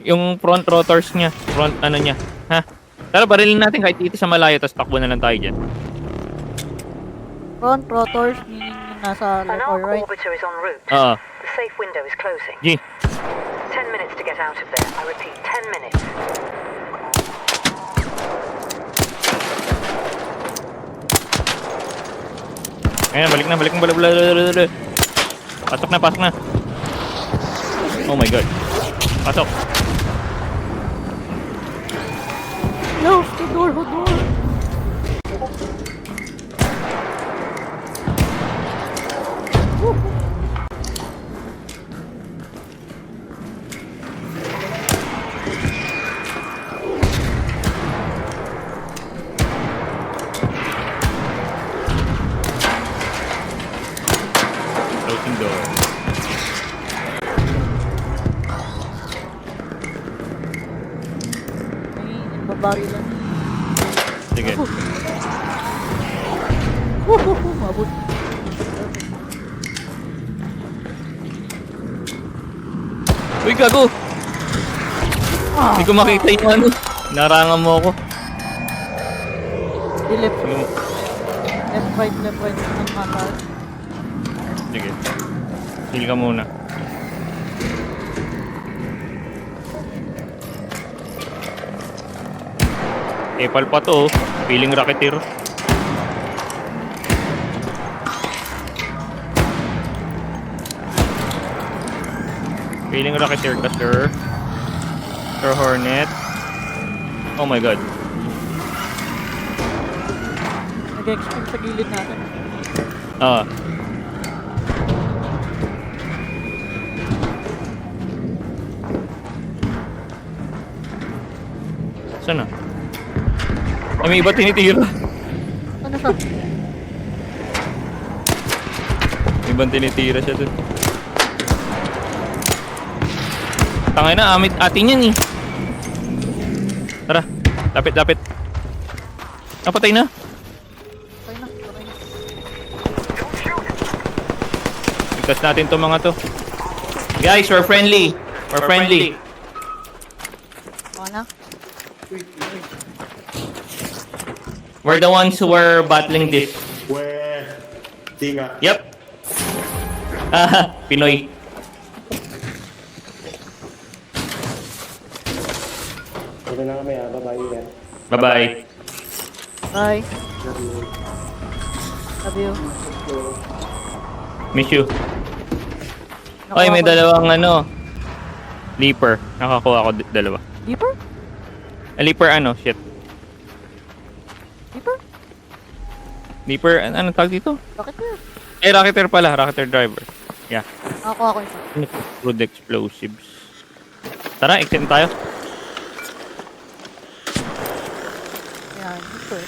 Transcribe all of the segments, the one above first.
Yung front rotors niya. Front ano niya. Ha? Tara, barilin natin kahit dito sa malayo, tapos takbo na lang tayo dyan. Front rotors, meaning yung nasa An left or arc right. orbiter is en route. Oo. The safe window is closing. G. 10 minutes to get out of there. I repeat, 10 minutes. Ayan, balik na. Pasok na. Oh my god. Pasok. No, the door. Closing door. Ay, nagbabarilan. Sige. Mabot. Uy, gago! Hindi ko makita yung ano. Narangan mo ako. Di left, Sige. left, right ng mata. Sige. Heal ka muna. Epal pa to, oh. Feeling racketeer. Feeling racketeer ka, sir. Sir Hornet. Oh my god. Nag-expect sa gilid natin. Ah. Saan na? Ay, may iba tinitira. Ano siya? May ibang tinitira siya dun. Tangay na, atin yan eh. Tara, lapit. Napatay na. Okay na. Ligtas natin to mga to. Guys, we're friendly. We're friendly. Okay na? We're the ones who were battling this. Weh, di nga. Yep. Pinoy. Ito na kami ha, babae na. Bye-bye. Bye. Love you. Miss you. Nakuha Ay, may ko- dalawang ano. Leaper. Nakakuha ako dalawa. Deeper? Leaper ano? Shit. Deeper? Leaper, ano tawag dito? Bakit ba? Racketeer pala. Racketeer driver. Yeah. Nakakuha ko isa. Ano to? Crude explosives. Tara, exit na tayo. Yan, deeper.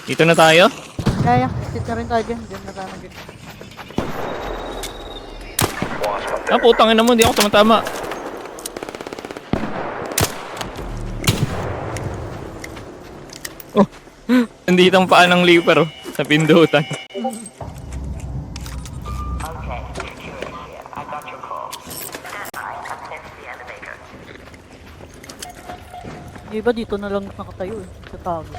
Dito na tayo. Kaya, sit na rin tayo dyan. Dyan na tayo nag- Putangin naman. Di ako tumatama. Oh. Nandito ang paa ng Leaper, oh. Sa pindutan. Yung iba dito na lang nakatayo eh. Sa tago.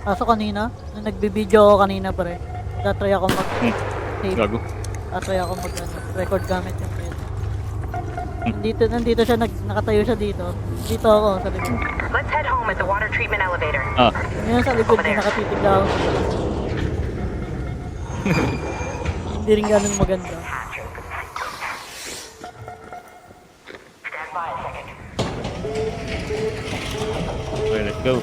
Kaso kanina, nung nagbibideo ako kanina pare, tatry ako mag-tape. Gago. Tatry ako record gamit yung tape. Nandito siya, nakatayo siya dito. Dito ako, sa likod. Let's head home at the water treatment elevator. Ah. Ngayon sa likod niya nakatitig lang ako. Hindi rin ganun maganda. Okay, let's go.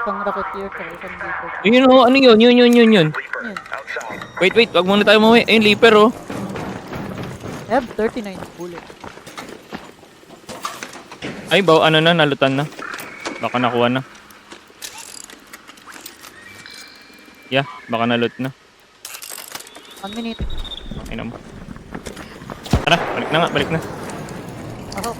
Isang racketeer ka, isang dito. Yun, oh. Ano yun? Yun. Yan. Wait. Wag muna tayo mauwi. Ayun, Leaper, oh. I have 39 bullets. Ay, ano na, nalutan na. Baka nakuha na. Yeah, baka nalut na. 1 minute. Okay na mo. Tara, balik na. Ako.